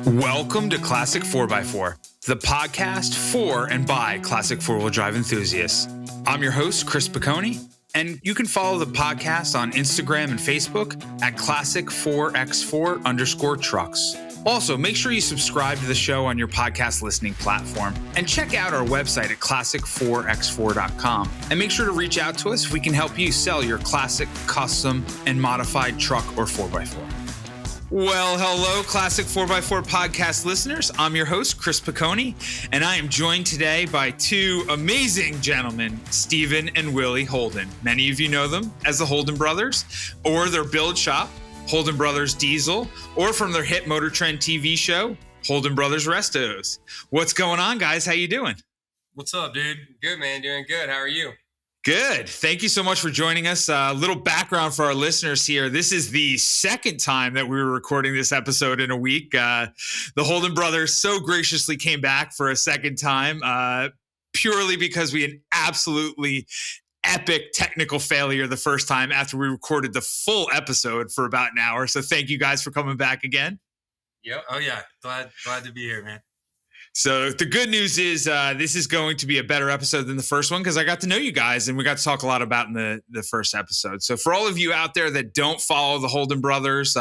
Welcome to Classic 4x4, the podcast for and by classic four-wheel drive enthusiasts. I'm your host, Chris Piccone, and you can follow the podcast on Instagram and Facebook at classic4x4_trucks. Also, make sure you subscribe to the show on your podcast listening platform and check out our website at classic4x4.com. And make sure to reach out to us if we can help you sell your classic, custom, and modified truck or 4x4. Well, hello, Classic 4x4 podcast listeners. I'm your host, Chris Piccone, and I am joined today by two amazing gentlemen, Stephen and Willie Holden. Many of you know them as the Holden Brothers, or their build shop, Holden Brothers Diesel, or from their hit MotorTrend TV show, Holden Brothers Restos. What's going on, guys? How you doing? What's up, dude? Good, man. Doing good. How are you? Good. Thank you so much for joining us. A little background for our listeners here. This is the second time that we were recording this episode in a week. The Holden Brothers so graciously came back for a second time, purely because we had absolutely epic technical failure the first time after we recorded the full episode for about an hour. So thank you guys for coming back again. Yep. Oh, yeah. Glad to be here, man. So the good news is this is going to be a better episode than the first one because I got to know you guys and we got to talk a lot about in the first episode. So for all of you out there that don't follow the Holden Brothers,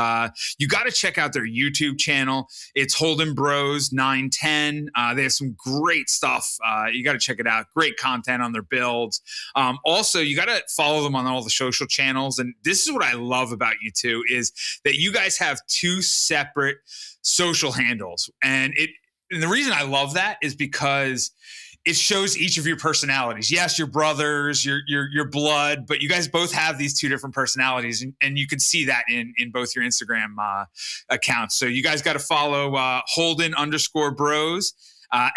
you got to check out their YouTube channel. It's Holden Bros 910. They have some great stuff. You got to check it out. Great content on their builds. Also, you got to follow them on all the social channels. And this is what I love about you two is that you guys have two separate social handles. And the reason I love that is because it shows each of your personalities. Yes, you're brothers, your blood, but you guys both have these two different personalities, and you can see that in both your Instagram accounts. So you guys got to follow Holden_Bros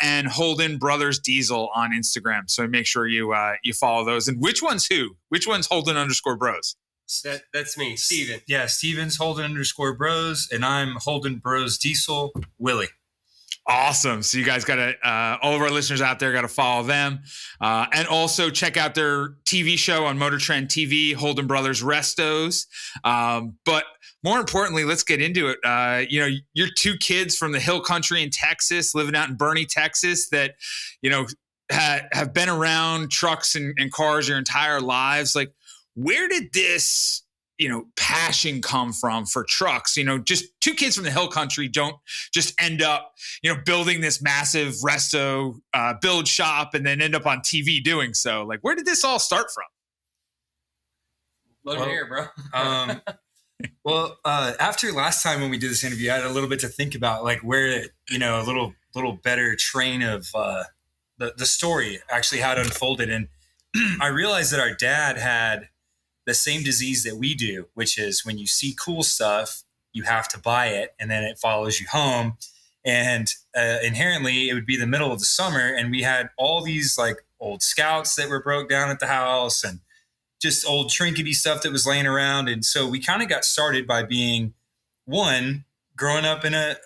and Holden Brothers Diesel on Instagram. So make sure you follow those. And which one's who? Which one's Holden_Bros? That's me, Steven. Yeah, Steven's Holden_Bros, and I'm Holden Bros Diesel, Willie. Awesome. So you guys got to, all of our listeners out there got to follow them. And also check out their TV show on MotorTrend TV, Holden Brothers Restos. But more importantly, let's get into it. You're two kids from the hill country in Texas, living out in Bernie, Texas, that, have been around trucks and cars your entire lives. Like, where did this passion come from for trucks? Just two kids from the hill country don't just end up, building this massive resto build shop and then end up on TV doing so. Like, where did this all start from? Let me hear, bro. After last time when we did this interview, I had a little bit to think about, like where, a little better train of the story, actually how it unfolded. And I realized that our dad had the same disease that we do, which is when you see cool stuff, you have to buy it, and then it follows you home. And inherently, it would be the middle of the summer, and we had all these like old Scouts that were broke down at the house, and just old trinkety stuff that was laying around. And so we kind of got started by being growing up in a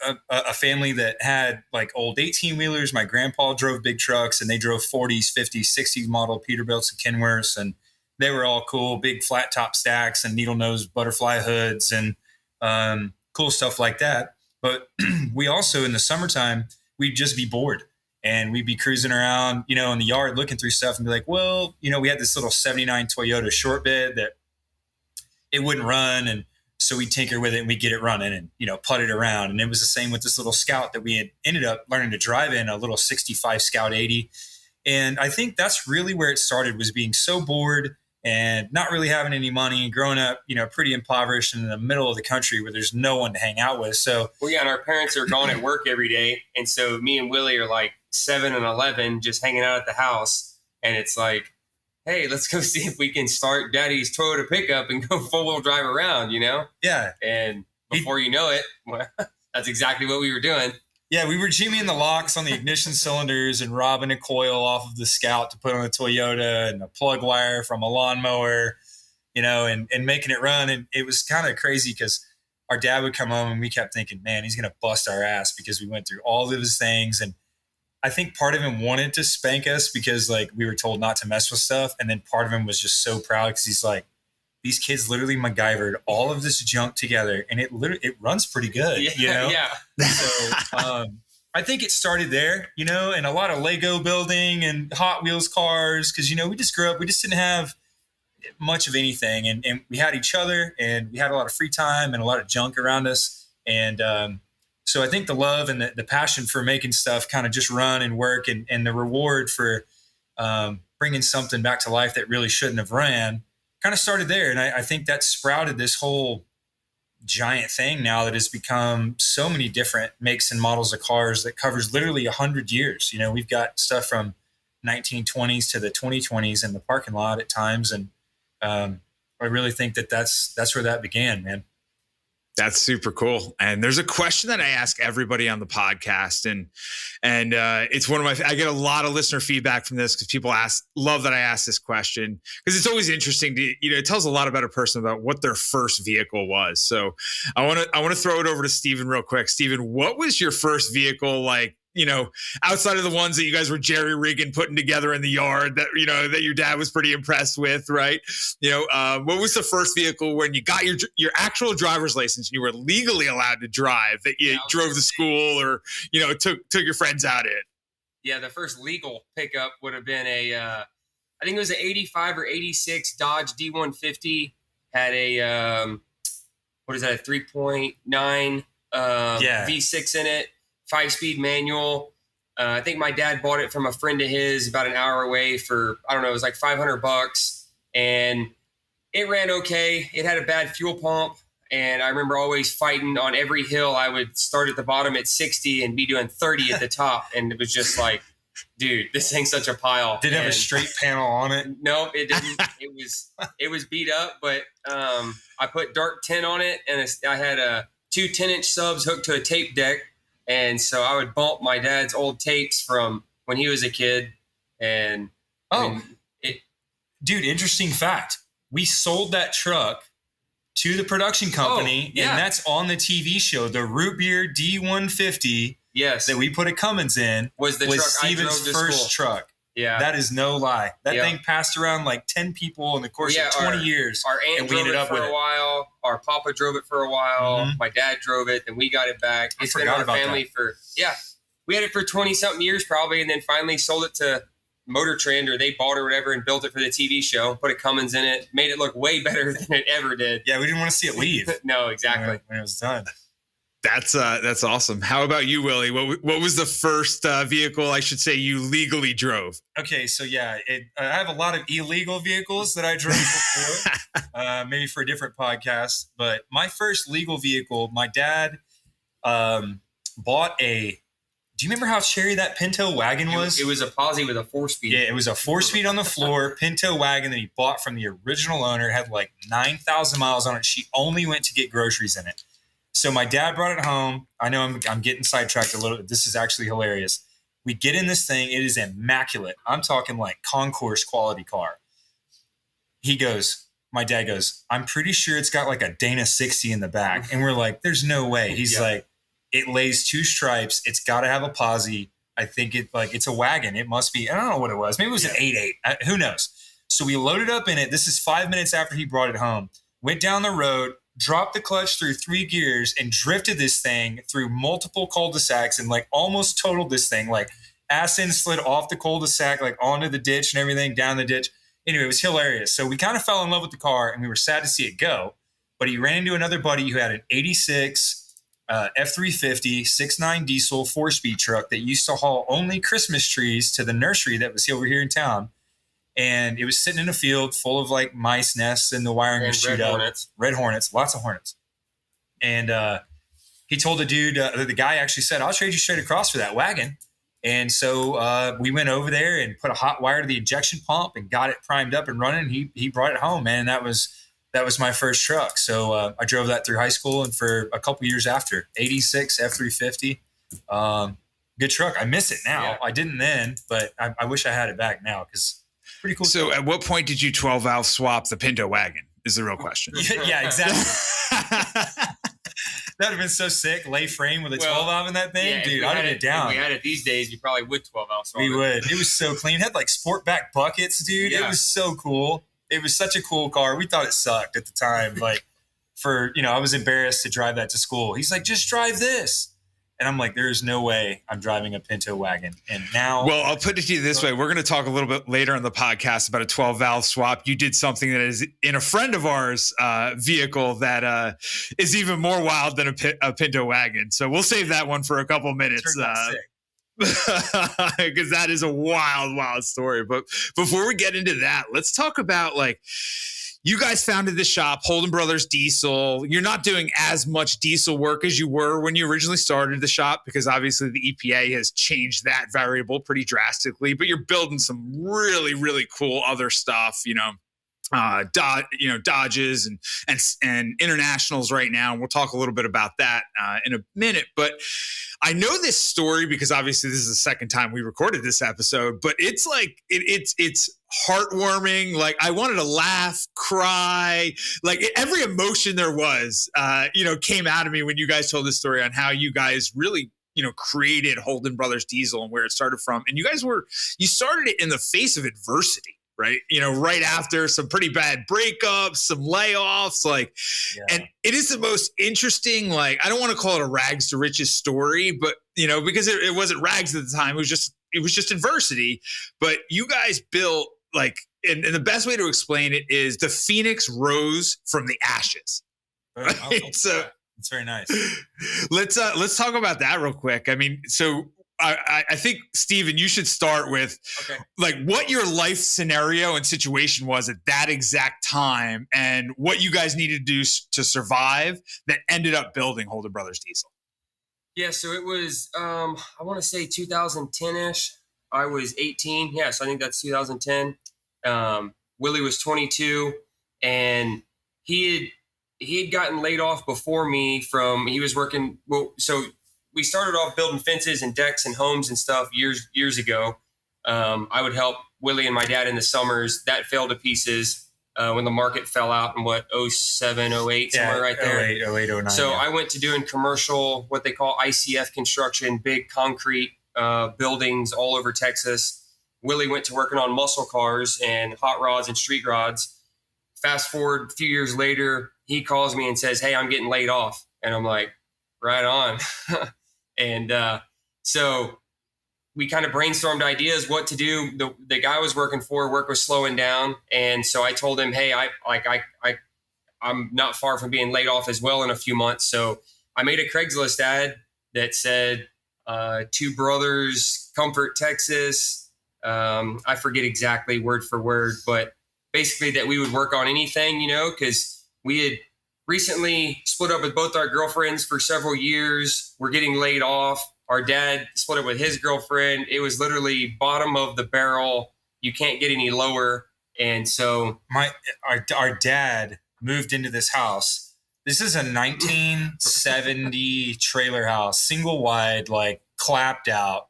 family that had like old 18-wheelers. My grandpa drove big trucks, and they drove 40s, 50s, 60s model Peterbilts and Kenworths, and they were all cool, big flat top stacks and needle nose butterfly hoods and cool stuff like that. But we also, in the summertime, we'd just be bored and we'd be cruising around, in the yard looking through stuff and be like, well, we had this little 79 Toyota short bed that it wouldn't run. And so we'd tinker with it and we'd get it running and, put it around. And it was the same with this little Scout that we had ended up learning to drive in, a little 65 Scout 80. And I think that's really where it started, was being so bored and not really having any money, growing up, pretty impoverished in the middle of the country where there's no one to hang out with. So, well, yeah, and our parents are gone at work every day. And so me and Willie are like 7 and 11 just hanging out at the house. And it's like, hey, let's go see if we can start Daddy's Toyota pickup and go full-wheel drive around, Yeah. And before you know it, well, that's exactly what we were doing. Yeah, we were jimmying the locks on the ignition cylinders and robbing a coil off of the Scout to put on the Toyota and a plug wire from a lawnmower, and making it run. And it was kind of crazy because our dad would come home and we kept thinking, man, he's going to bust our ass because we went through all of his things. And I think part of him wanted to spank us because like we were told not to mess with stuff. And then part of him was just so proud because he's like, these kids literally MacGyvered all of this junk together, and it runs pretty good, you know? Yeah. So I think it started there, you know, and a lot of Lego building and Hot Wheels cars, because, you know, we just grew up, we just didn't have much of anything, and we had each other, and we had a lot of free time and a lot of junk around us. And so I think the love and the passion for making stuff kind of just run and work, and the reward for bringing something back to life that really shouldn't have ran kind of started there. And I think that sprouted this whole giant thing now that has become so many different makes and models of cars that covers literally 100 years. You know, we've got stuff from 1920s to the 2020s in the parking lot at times. And I really think that's where that began, man. That's super cool. And there's a question that I ask everybody on the podcast, and it's one of I get a lot of listener feedback from this because people love that I ask this question, because it's always interesting to, you know, it tells a lot about a person about what their first vehicle was. So I want to throw it over to Steven real quick. Steven, what was your first vehicle like? You know, outside of the ones that you guys were jerry rigging, putting together in the yard that, you know, that your dad was pretty impressed with, right? You know, what was the first vehicle when you got your actual driver's license and you were legally allowed to drive, that you drove to school or, you know, took your friends out in? Yeah, the first legal pickup would have been I think it was an 85 or 86 Dodge D150. Had a, what is that, a 3.9 V6 in it. 5-speed manual. I think my dad bought it from a friend of his about an hour away for, I don't know, it was like $500, and it ran okay. It had a bad fuel pump, and I remember always fighting on every hill. I would start at the bottom at 60 and be doing 30 at the top, and it was just like, dude, this thing's such a pile. Did it have a straight panel on it? No, it didn't. It was beat up, but I put dark tint on it, and I had 2 10-inch subs hooked to a tape deck. And so I would bump my dad's old tapes from when he was a kid. And dude, interesting fact. We sold that truck to the production company, and that's on the TV show. The Root Beer D150 that we put a Cummins in was Steven's first truck. Yeah. That is no lie. That thing passed around like 10 people in the course of 20 years. Our aunt drove it for a while. Our papa drove it for a while. Mm-hmm. My dad drove it. Then we got it back. It's been in our family we had it for 20-something years probably, and then finally sold it to MotorTrend, or they bought it or whatever and built it for the TV show, put a Cummins in it, made it look way better than it ever did. Yeah, we didn't want to see it leave. No, exactly. When it was done. That's awesome. How about you, Willie? What was the first vehicle, I should say, you legally drove? Okay, so I have a lot of illegal vehicles that I drove before, maybe for a different podcast. But my first legal vehicle, my dad bought do you remember how cherry that Pinto wagon was? It was a Posse with a 4-speed. Yeah, it was a 4-speed on the floor Pinto wagon that he bought from the original owner. It had like 9,000 miles on it. She only went to get groceries in it. So my dad brought it home. I know I'm getting sidetracked a little bit. This is actually hilarious. We get in this thing. It is immaculate. I'm talking like concourse quality car. My dad goes, I'm pretty sure it's got like a Dana 60 in the back. And we're like, there's no way. He's like, it lays 2 stripes. It's got to have a Posse. I think it's a wagon. It must be. I don't know what it was. Maybe it was an 8.8. Who knows? So we loaded up in it. This is 5 minutes after he brought it home. Went down the road, dropped the clutch through 3 gears, and drifted this thing through multiple cul-de-sacs, and like almost totaled this thing. Like ass in, slid off the cul-de-sac, like onto the ditch and everything, down the ditch. Anyway, it was hilarious. So we kind of fell in love with the car, and we were sad to see it go. But he ran into another buddy who had an 86 F350 6.9 diesel 4-speed truck that used to haul only Christmas trees to the nursery that was over here in town. And it was sitting in a field full of like mice nests, and the wiring was chewed up. Red hornets, lots of hornets. And he told the dude, the guy actually said, I'll trade you straight across for that wagon. And so we went over there and put a hot wire to the injection pump and got it primed up and running. He brought it home, man. And that was my first truck. So I drove that through high school and for a couple years after. 86 F350. Good truck. I miss it now. Yeah. I didn't then, but I wish I had it back now because pretty cool. So at what point did you 12-valve swap the Pinto wagon is the real question. Yeah, exactly. That would have been so sick. Lay frame with a 12-valve in that thing. Dude, I'd have been down. If we had it these days, we probably would 12-valve swap. We would. It was so clean. It had like sport back buckets, dude. Yeah. It was so cool. it was such a cool car. We thought it sucked at the time. Like I was embarrassed to drive that to school. He's like, just drive this. And I'm like, there's no way I'm driving a Pinto wagon. And now. Well, I'll put it to you this way. We're going to talk a little bit later on the podcast about a 12 valve swap. You did something that is in a friend of ours vehicle that is even more wild than a Pinto wagon. So we'll save that one for a couple minutes. Because that is a wild, wild story. But before we get into that, let's talk about like, you guys founded the shop, Holden Brothers Diesel. You're not doing as much diesel work as you were when you originally started the shop because obviously the EPA has changed that variable pretty drastically. But you're building some really, really cool other stuff, Dodges and Internationals right now. And we'll talk a little bit about that in a minute. But I know this story because obviously this is the second time we recorded this episode, but it's like, it's heartwarming. Like I wanted to laugh, cry, like every emotion there was, came out of me when you guys told this story on how you guys really, created Holden Brothers Diesel and where it started from. And you started it in the face of adversity. Right. Right after some pretty bad breakups, some layoffs, and it is the most interesting, like, I don't want to call it a rags to riches story, but, because it wasn't rags at the time. It was just adversity. But you guys built and the best way to explain it is the phoenix rose from the ashes. Right? So it's very nice. Let's talk about that real quick. I mean, so I think, Steven, you should start with what your life scenario and situation was at that exact time and what you guys needed to do to survive that ended up building Holden Brothers Diesel. Yeah, so it was, I want to say 2010-ish. I was 18. Yeah, so I think that's 2010. Willie was 22, and he had gotten laid off before me he was working, we started off building fences and decks and homes and stuff years ago. I would help Willie and my dad in the summers. That fell to pieces when the market fell out in 07, 08, somewhere right there. 08, 09. So I went to doing commercial, what they call ICF construction, big concrete buildings all over Texas. Willie went to working on muscle cars and hot rods and street rods. Fast forward a few years later, he calls me and says, "Hey, I'm getting laid off." And I'm like, right on. And so we kind of brainstormed ideas, what to do. The guy I was working for, work was slowing down. And so I told him, hey, I'm not far from being laid off as well in a few months. So I made a Craigslist ad that said, Two Brothers, Comfort, Texas. I forget exactly word for word, but basically that we would work on anything, because we had recently split up with both our girlfriends for several years. We're getting laid off. Our dad split up with his girlfriend. It was literally bottom of the barrel. You can't get any lower. And so our dad moved into this house. This is a 1970 trailer house, single wide, clapped out.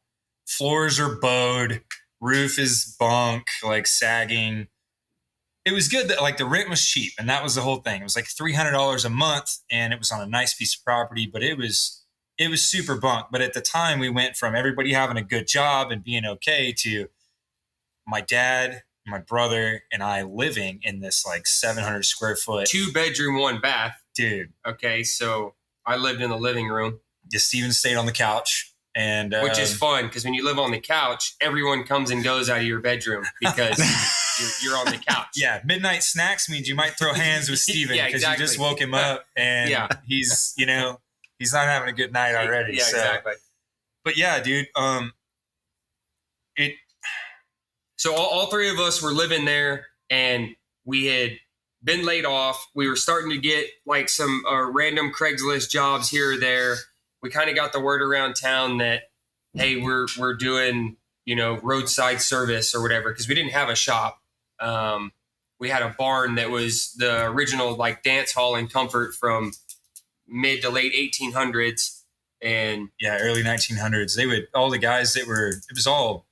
Floors are bowed. Roof is bunk, sagging. It was good that the rent was cheap, and that was the whole thing. It was $300 a month, and it was on a nice piece of property, but it was super bunk. But at the time, we went from everybody having a good job and being okay to my dad, my brother, and I living in this 700 square foot 2-bedroom, 1 bath. Dude. Okay, so I lived in the living room. Just Steven stayed on the couch. And which is fun because when you live on the couch, everyone comes and goes out of your bedroom because you're on the couch. Yeah, midnight snacks means you might throw hands with Steven because you just woke him up and he's he's not having a good night already. Yeah, exactly. But yeah, dude. So all three of us were living there, and we had been laid off. We were starting to get some random Craigslist jobs here or there. We kind of got the word around town that, hey, we're doing, roadside service or whatever, because we didn't have a shop. We had a barn that was the original dance hall and Comfort from mid to late 1800s. And early 1900s. All the guys it was all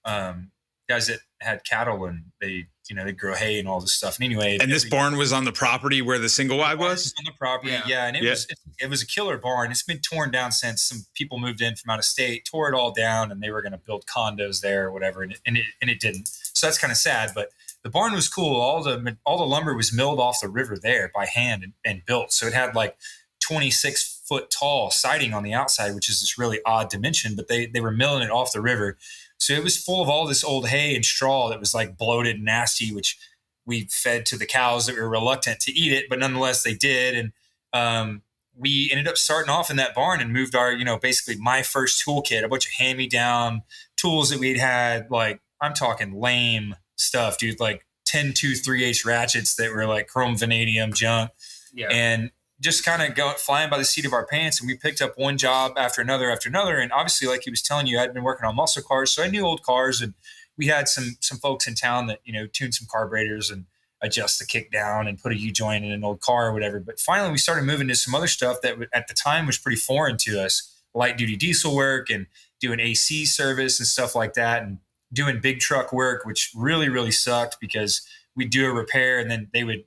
guys that had cattle, and they grow hay and all this stuff. And anyway, and this barn was on the property where the single wide was? On the property, and it was a killer barn. It's been torn down since some people moved in from out of state, tore it all down, and they were going to build condos there or whatever, and it didn't. So that's kind of sad. But the barn was cool. All the lumber was milled off the river there by hand and built. So it had like 26 foot tall siding on the outside, which is this really odd dimension, but they were milling it off the river. So it was full of all this old hay and straw that was like bloated and nasty, which we fed to the cows that were reluctant to eat it, but nonetheless they did. And we ended up starting off in that barn and moved our, basically my first toolkit, a bunch of hand-me-down tools that we'd had, like, I'm talking lame stuff, dude, like 10-2-3/8 ratchets that were like chrome vanadium junk. Yeah. And just kind of flying by the seat of our pants. And we picked up one job after another. And obviously, like he was telling you, I'd been working on muscle cars. So I knew old cars, and we had some folks in town that, tune some carburetors and adjust the kick down and put a U-joint in an old car or whatever. But finally we started moving to some other stuff that at the time was pretty foreign to us, light duty diesel work and doing AC service and stuff like that, and doing big truck work, which really, really sucked because we'd do a repair and then they would,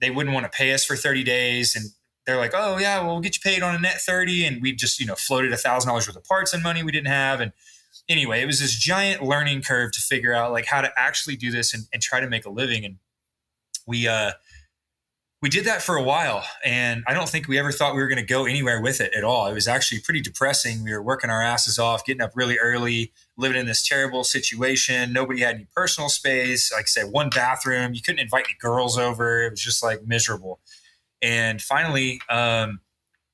they wouldn't want to pay us for 30 days. And they're like, oh yeah, well, we'll get you paid on a net 30. And we just, floated $1,000 worth of parts and money we didn't have. And anyway, it was this giant learning curve to figure out like how to actually do this and try to make a living. And we did that for a while, and I don't think we ever thought we were going to go anywhere with it at all. It was actually pretty depressing. We were working our asses off, getting up really early, living in this terrible situation. Nobody had any personal space. Like I said, one bathroom. You couldn't invite any girls over. It was just like miserable. And finally,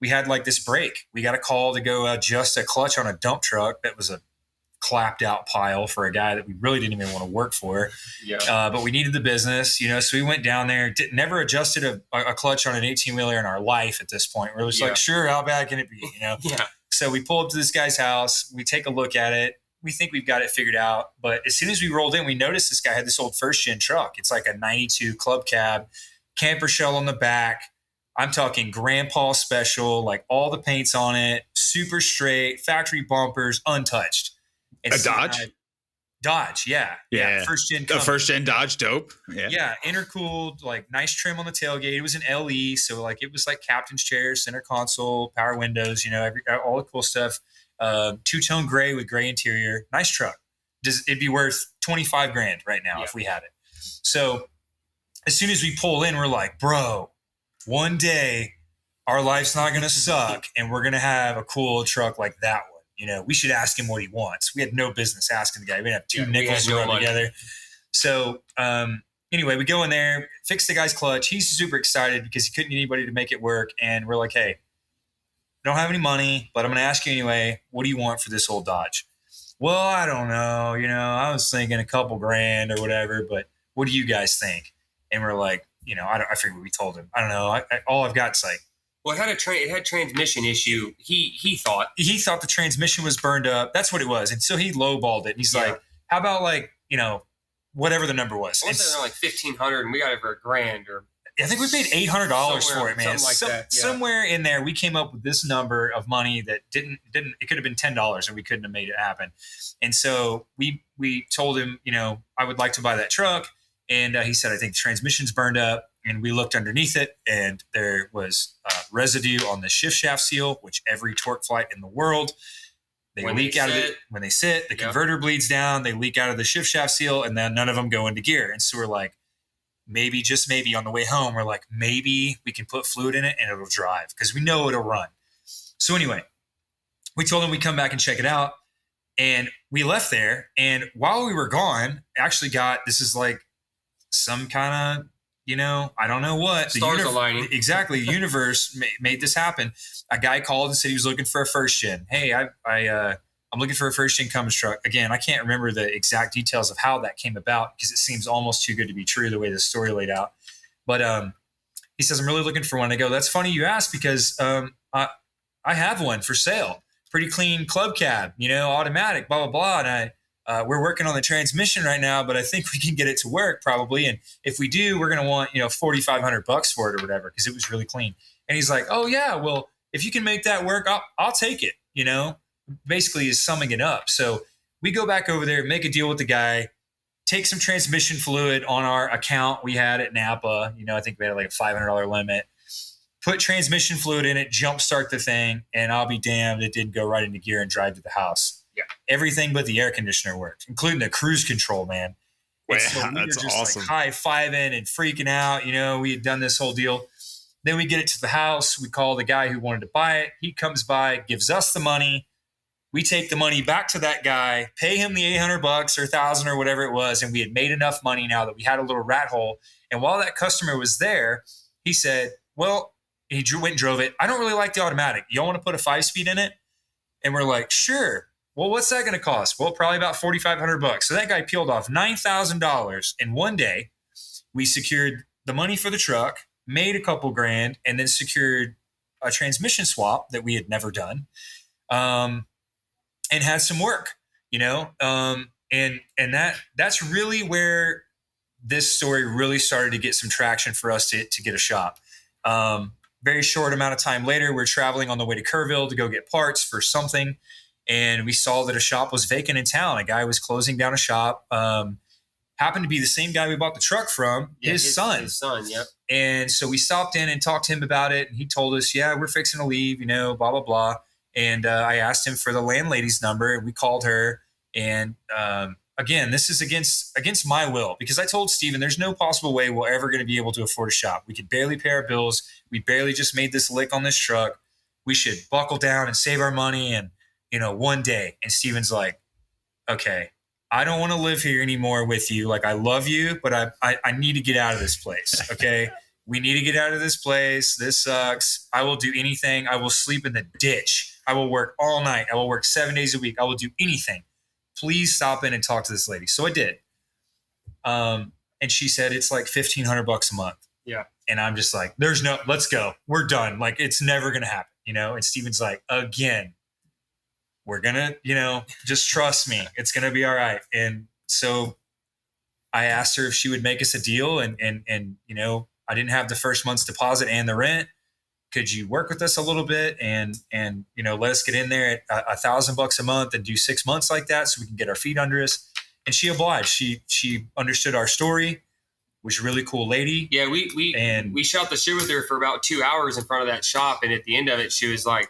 we had like this break. We got a call to go adjust a clutch on a dump truck that was a clapped out pile for a guy that we really didn't even want to work for. Yeah. But we needed the business, so we went down there, never adjusted a clutch on an 18-wheeler in our life at this point. We're just like, sure, how bad can it be? Yeah. So we pull up to this guy's house, we take a look at it. We think we've got it figured out. But as soon as we rolled in, we noticed this guy had this old first gen truck. It's like a 92 club cab, camper shell on the back. I'm talking grandpa special, like all the paint's on it, super straight, factory bumpers, untouched. A Dodge? Dodge, yeah. First gen. A first gen Dodge, dope. Yeah, intercooled, like nice trim on the tailgate. It was an LE, so like it was like captain's chair, center console, power windows, all the cool stuff. Two-tone gray with gray interior. Nice truck. It'd be worth $25,000 right now if we had it. So as soon as we pull in, we're like, bro, one day our life's not going to suck, and we're going to have a cool truck like that one. We should ask him what he wants. We had no business asking the guy. We didn't have two nickels to rub together. So anyway, we go in there, fix the guy's clutch. He's super excited because he couldn't get anybody to make it work. And we're like, hey, don't have any money, but I'm going to ask you anyway, what do you want for this old Dodge? Well, I don't know. I was thinking a couple grand or whatever, but what do you guys think? And we're like, I forget what we told him. I don't know. All I've got is like, well, it had transmission issue. He thought the transmission was burned up. That's what it was. And so he lowballed it. And he's like, how about like, whatever the number was. It's like $1,500 and we got it for $1,000 or. I think we paid $800 for it, man. Something like that. Yeah. Somewhere in there, we came up with this number of money that didn't. It could have been $10, and we couldn't have made it happen. And so we told him, I would like to buy that truck, and he said, I think the transmission's burned up. And we looked underneath it, and there was residue on the shift shaft seal, which every torque flight in the world, they leak out of it when they sit. The converter bleeds down. They leak out of the shift shaft seal, and then none of them go into gear. And so we're like, maybe, just maybe on the way home, we're like, maybe we can put fluid in it and it'll drive because we know it'll run. So anyway, we told him we'd come back and check it out. And we left there. And while we were gone, actually this is like some kind of, I don't know what. Stars aligning. Exactly. The universe made this happen. A guy called and said he was looking for a first gen. Hey, I'm looking for a first gen Cummins truck. Again, I can't remember the exact details of how that came about because it seems almost too good to be true the way the story laid out. But he says, I'm really looking for one. I go, that's funny you asked because I have one for sale. Pretty clean club cab, automatic, blah, blah, blah. And we're working on the transmission right now, but I think we can get it to work probably. And if we do, we're going to want, $4,500 for it or whatever, because it was really clean. And he's like, oh yeah, well, if you can make that work, I'll take it, basically is summing it up. So we go back over there, make a deal with the guy, take some transmission fluid on our account we had at Napa. I think we had like a $500 limit, put transmission fluid in it, jumpstart the thing. And I'll be damned, it didn't go right into gear and drive to the house. Yeah. Everything but the air conditioner worked, including the cruise control, man. And so we were just awesome. like high-fiving and freaking out. You know, we had done this whole deal. Then we get it to the house. We call the guy who wanted to buy it. He comes by, gives us the money. We take the money back to that guy, pay him the $800 or $1,000 or whatever it was. And we had made enough money now that we had a little rat hole. And while that customer was there, he said, well, he went and drove it. I don't really like the automatic. Y'all want to put a 5-speed in it? And we're like, sure. Well, what's that going to cost? Well, probably about $4,500. So that guy peeled off $9,000 in one day. We secured the money for the truck, made a couple grand, and then secured a transmission swap that we had never done, and had some work, you know? And that's really where this story really started to get some traction for us to get a shop. Very short amount of time later, we're traveling on the way to Kerrville to go get parts for something. And we saw that a shop was vacant in town. A guy was closing down a shop. Happened to be the same guy we bought the truck from, his son. His son, yep. And so we stopped in and talked to him about it. And he told us, yeah, we're fixing to leave, you know, blah, blah, blah. And I asked him for the landlady's number, and we called her. And again, this is against my will, because I told Steven there's no possible way we're ever going to be able to afford a shop. We could barely pay our bills. We barely just made this lick on this truck. We should buckle down and save our money, and, you know, one day. And Steven's like, okay, I don't want to live here anymore with you. Like, I love you, but I need to get out of this place. Okay. We need to get out of this place. This sucks. I will do anything. I will sleep in the ditch. I will work all night. I will work 7 days a week. I will do anything. Please stop in and talk to this lady. So I did. And she said, it's like $1,500 a month. Yeah. And I'm just like, let's go. We're done. Like, it's never going to happen, you know? And Steven's like, again, we're going to, you know, just trust me. It's going to be all right. And so I asked her if she would make us a deal, and, you know, I didn't have the first month's deposit and the rent. Could you work with us a little bit and, you know, let us get in there at $1,000 a month and do 6 months like that so we can get our feet under us? And she obliged. She understood our story, was a really cool lady. Yeah, we shot the shit with her for about 2 hours in front of that shop, and at the end of it, she was like,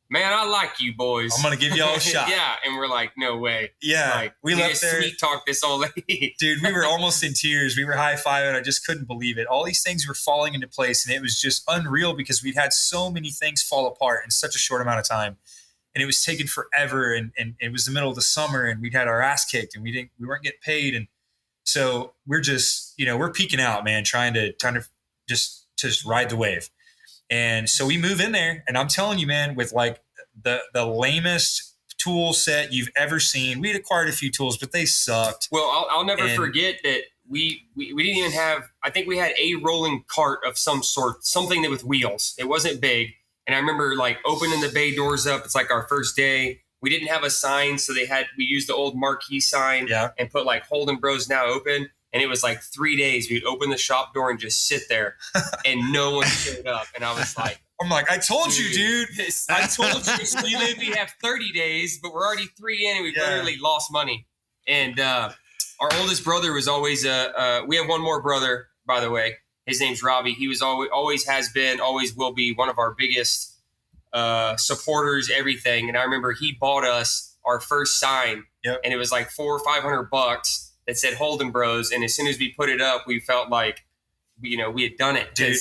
man, I like you boys. I'm going to give y'all a shot. Yeah, and we're like, no way. Yeah, like, we left there. Sweet talk this old lady. Dude, we were almost in tears. We were high-fiving. I just couldn't believe it. All these things were falling into place, and it was just unreal because we'd had so many things fall apart in such a short amount of time. And it was taking forever, and it was the middle of the summer, and we'd had our ass kicked, and we weren't getting paid. And so we're just, you know, we're peaking out, man, trying to just ride the wave. And so we move in there, and I'm telling you, man, with like the lamest tool set you've ever seen. We had acquired a few tools, but they sucked. Well, I'll never forget that we didn't even have, I think we had a rolling cart of some sort, something that with wheels. It wasn't big. And I remember like opening the bay doors up. It's like our first day. We didn't have a sign, so we used the old marquee sign and put like Holden Bros now open. And it was like 3 days. We'd open the shop door and just sit there, and no one showed up. And I was like, I told you, dude. I told you. We have 30 days, but we're already 3 in, and we've literally lost money. And our oldest brother was always we have one more brother, by the way. His name's Robbie. He was always has been, always will be one of our biggest supporters, everything. And I remember he bought us our first sign, and it was like $400 or $500 that said Holden Bros. And as soon as we put it up, we felt like, you know, we had done it. Dude.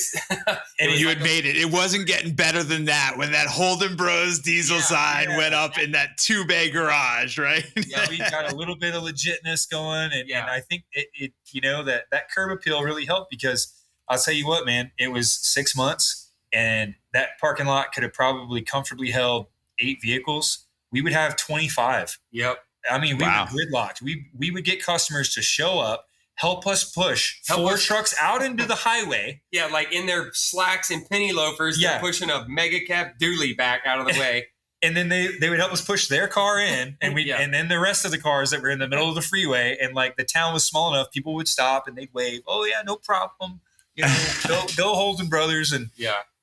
And you had made it. It wasn't getting better than that when that Holden Bros Diesel sign went up in that 2-bay garage, right? Yeah, we got a little bit of legitness going. And I think it you know, that curb appeal really helped, because I'll tell you what, man, it was 6 months, and that parking lot could have probably comfortably held 8 vehicles. We would have 25. Yep. I mean, we were gridlocked. We would get customers to show up, help us push 4 trucks out into the highway. Yeah, like in their slacks and penny loafers, they're pushing a mega cab dually back out of the way. And then they would help us push their car in, and and then the rest of the cars that were in the middle of the freeway, and like the town was small enough, people would stop and they'd wave, "Oh yeah, no problem." You know, go Holden Brothers, and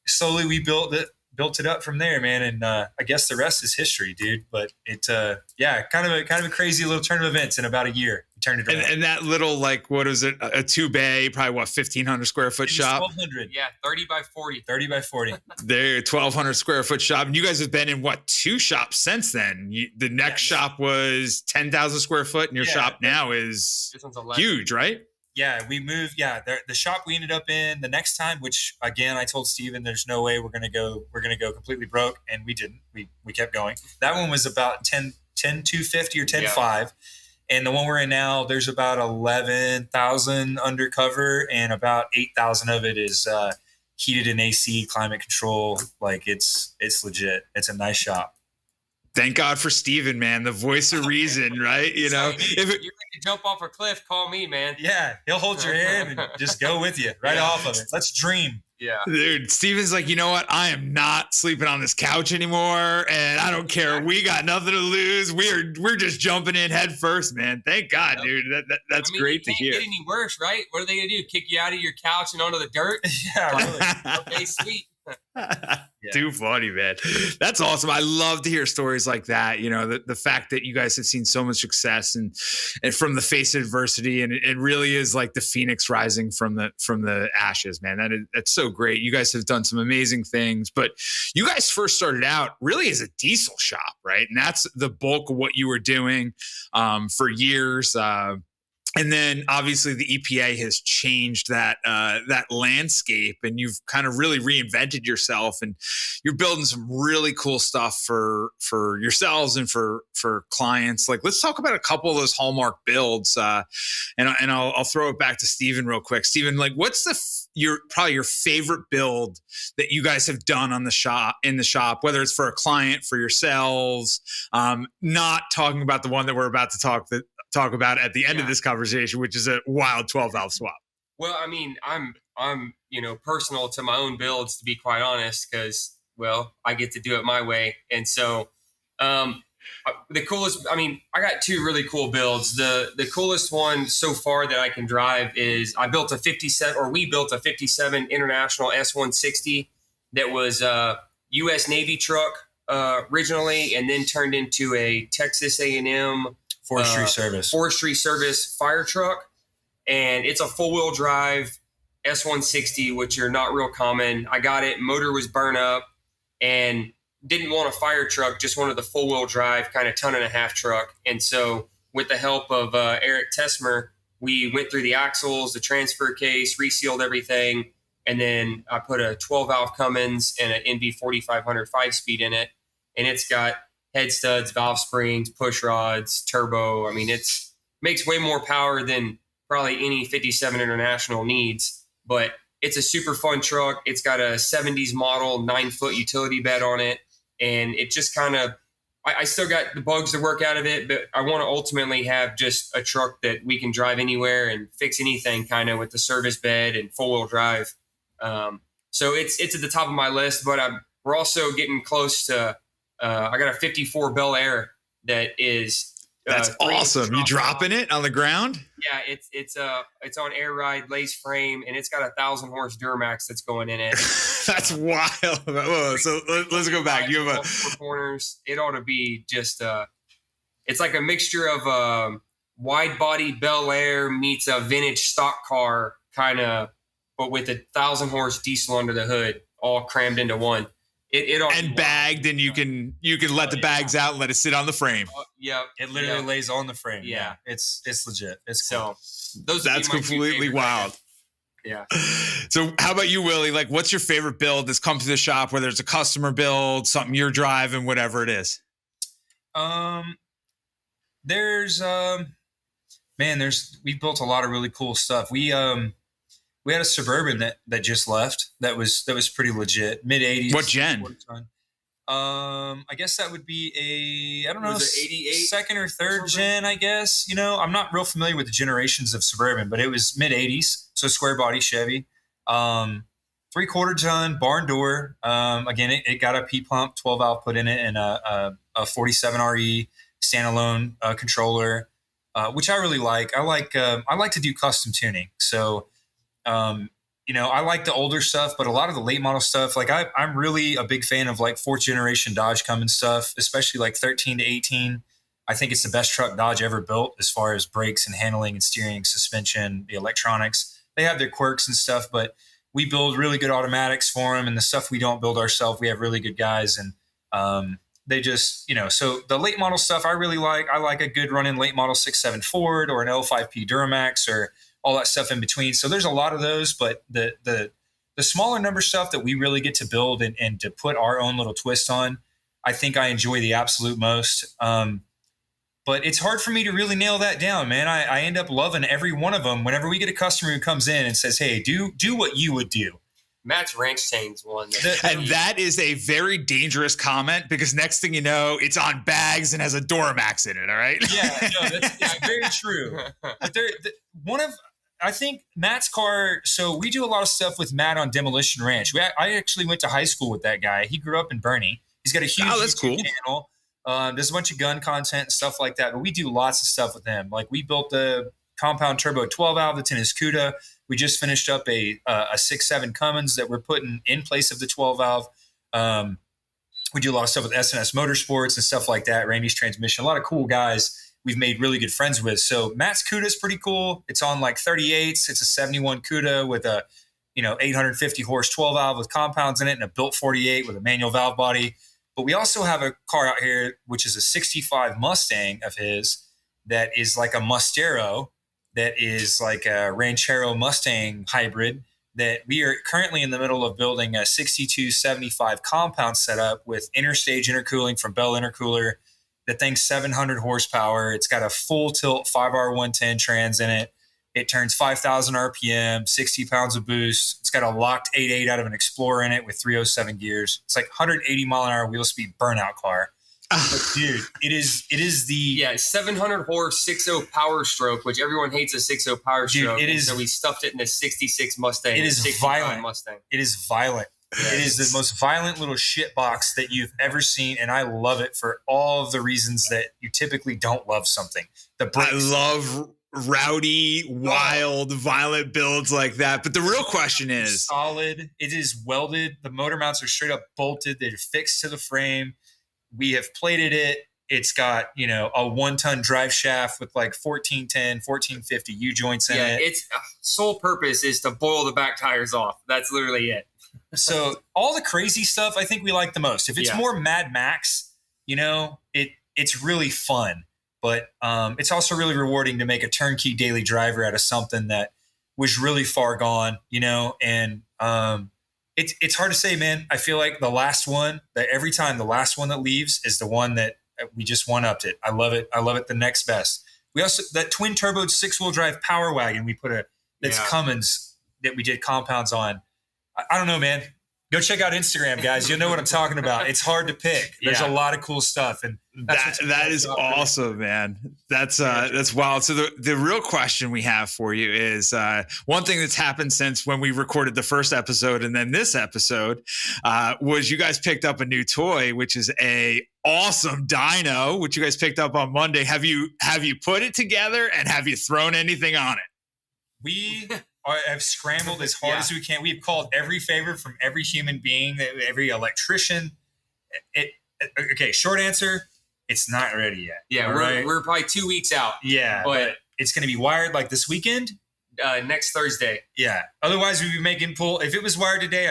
slowly we built it up from there, man. And I guess the rest is history, dude. But it, kind of a crazy little turn of events in about a year. turned it around. And that little, like, what is it? A 2-bay, probably 1,500 square foot shop. 1,200. Yeah, 30 by 40. 30 by 40. There, 1,200 square foot shop. And you guys have been in 2 shops since then? The next shop was 10,000 square foot, and your shop now is This one's 11. huge, right? Yeah, we moved. Yeah, the shop we ended up in the next time, which again I told Steven, there's no way we're gonna go completely broke, and we didn't. We kept going. That one was about 10,250 or 10,500, and the one we're in now, there's about 11,000 undercover, and about 8,000 of it is heated and AC, climate control. Like it's legit. It's a nice shop. Thank God for Steven, man, the voice of reason, right? You know, if you're ready to jump off a cliff, call me, man. Yeah, he'll hold your hand and just go with you right off of it. Let's dream. Yeah. Dude, Steven's like, you know what? I am not sleeping on this couch anymore, and I don't care. We got nothing to lose. We're just jumping in head first, man. Thank God, dude. That's great to hear. It can't get any worse, right? What are they gonna do? Kick you out of your couch and onto the dirt? Yeah, really. Okay, sweet. Too funny, man. That's awesome. I love to hear stories like that. You know, the fact that you guys have seen so much success and from the face of adversity, and it really is like the phoenix rising from the ashes, man. That's so great. You guys have done some amazing things, but you guys first started out really as a diesel shop, right? And that's the bulk of what you were doing for years. And then obviously the EPA has changed that landscape, and you've kind of really reinvented yourself, and you're building some really cool stuff for yourselves and for clients. Like, let's talk about a couple of those hallmark builds, and I'll throw it back to Steven real quick. Steven, like, what's your favorite build that you guys have done in the shop, whether it's for a client, for yourselves? Not talking about the one that we're about to talk about at the end of this conversation, which is a wild 12-valve swap. Well, I mean, I'm personal to my own builds, to be quite honest, because, well, I get to do it my way. And so the coolest, I mean, I got 2 really cool builds. The coolest one so far that I can drive is we built a 57 International S160 that was a U.S. Navy truck originally, and then turned into a Texas A&M Forestry Service fire truck. And it's a full-wheel drive S160, which are not real common. I got it. Motor was burnt up and didn't want a fire truck, just wanted the full-wheel drive kind of 1.5-ton truck. And so with the help of Eric Tesmer, we went through the axles, the transfer case, resealed everything, and then I put a 12-valve Cummins and an NV 4500 5-speed in it. And it's got head studs, valve springs, push rods, turbo. I mean, it's makes way more power than probably any 57 International needs, but it's a super fun truck. It's got a 70s model 9-foot utility bed on it. And it just kind of, I still got the bugs to work out of it, but I want to ultimately have just a truck that we can drive anywhere and fix anything, kind of with the service bed and full-wheel drive. So it's at the top of my list, but we're also getting close to, I got a 54 Bel Air that is. That's awesome. You dropping it on the ground? Yeah, it's on air ride lace frame, and it's got 1,000 horse Duramax that's going in it. That's wild. Whoa, so let's go back. You have four corners. It ought to be just it's like a mixture of wide body Bel Air meets a vintage stock car kind of, but with 1,000 horse diesel under the hood, all crammed into one. And bagged, and you can let the bags out and let it sit on the frame. Yeah, it literally lays on the frame. Yeah, it's legit. It's cool. So that's completely wild. Yeah. So how about you, Willie? Like, what's your favorite build that's come to the shop, whether it's a customer build, something you're driving, whatever it is? We built a lot of really cool stuff. We had a Suburban that just left. That was pretty legit. Mid-80s. What gen? I guess that would be I don't know, 88? Second or third gen, I guess. You know, I'm not real familiar with the generations of Suburban, but it was mid-80s, so square body Chevy. 3/4 ton, barn door. Again, it got a P-pump, 12-valve put in it, and a 47RE standalone controller, which I really like. I like to do custom tuning, so I like the older stuff, but a lot of the late model stuff, like I'm really a big fan of like 4th generation Dodge Cummins stuff, especially like 13 to 18. I think it's the best truck Dodge ever built as far as brakes and handling and steering, suspension, the electronics. They have their quirks and stuff, but we build really good automatics for them, and the stuff we don't build ourselves, we have really good guys. And they just, so the late model stuff I really like. I like a good running late model 6.7 Ford or an L5P Duramax or all that stuff in between. So there's a lot of those, but the smaller number stuff that we really get to build and to put our own little twist on, I think I enjoy the absolute most. But it's hard for me to really nail that down, man. I end up loving every one of them. Whenever we get a customer who comes in and says, hey, do what you would do. Matt's Ranch Chain's one. And that is a very dangerous comment, because next thing you know, it's on bags and has a Duramax in it, all right? Yeah, no, that's very true. But I think Matt's car, so we do a lot of stuff with Matt on Demolition Ranch. I actually went to high school with that guy. He grew up in Bernie. He's got a huge YouTube channel. There's a bunch of gun content and stuff like that, but we do lots of stuff with him. Like, we built the compound turbo 12 valve that's in his CUDA. We just finished up a 6.7 Cummins that we're putting in place of the 12 valve. We do a lot of stuff with SNS Motorsports and stuff like that. Randy's Transmission, a lot of cool guys we've made really good friends with. So Matt's CUDA is pretty cool. It's on like 38s. It's a 71 CUDA with a 850 horse 12 valve with compounds in it, and a built 48 with a manual valve body. But we also have a car out here, which is a 65 Mustang of his that is like a Mustero, that is like a Ranchero Mustang hybrid, that we are currently in the middle of building a 6275 compound setup with interstage intercooling from Bell Intercooler. The thing's 700 horsepower. It's got a full tilt 5R110 trans in it. It turns 5,000 RPM, 60 pounds of boost. It's got a locked 8.8 out of an Explorer in it with 307 gears. It's like 180 mile an hour wheel speed burnout car. But dude, it is the 700 horse 6.0 Power Stroke, which everyone hates a 6.0 Power Stroke. It is. So we stuffed it in a 66 Mustang. It is violent. Mustang. It is violent. Yes. It is the most violent little shit box that you've ever seen, and I love it for all of the reasons that you typically don't love something. I love rowdy, wild, violent builds like that. But the real question is, solid. It is welded. The motor mounts are straight up bolted. They're fixed to the frame. We have plated it. It's got, a 1-ton drive shaft with like 1410, 1450 U-joints in it. Yeah, its sole purpose is to boil the back tires off. That's literally it. So all the crazy stuff, I think we like the most. If it's more Mad Max, it's really fun. But it's also really rewarding to make a turnkey daily driver out of something that was really far gone, and it's hard to say, man. I feel like the last one, that every time the last one that leaves is the one that we just one-upped it. I love it. I love it the next best. We also, that twin turbo 6-wheel drive Power Wagon we put that's Cummins that we did compounds on. I don't know, man. Go check out Instagram, guys. You'll know what I'm talking about. It's hard to pick. There's a lot of cool stuff, and that is awesome, man. That's wild. So the real question we have for you is one thing that's happened since when we recorded the first episode and then this episode was you guys picked up a new toy, which is a awesome dyno, which you guys picked up on Monday. Have you put it together, and have you thrown anything on it? We have scrambled as hard as we can. We've called every favor from every human being, every electrician. Okay, short answer, it's not ready yet. Yeah, we're probably 2 weeks out. Yeah, but it's going to be wired like this weekend. Next Thursday. Yeah. Otherwise, we'd be making pull. If it was wired today,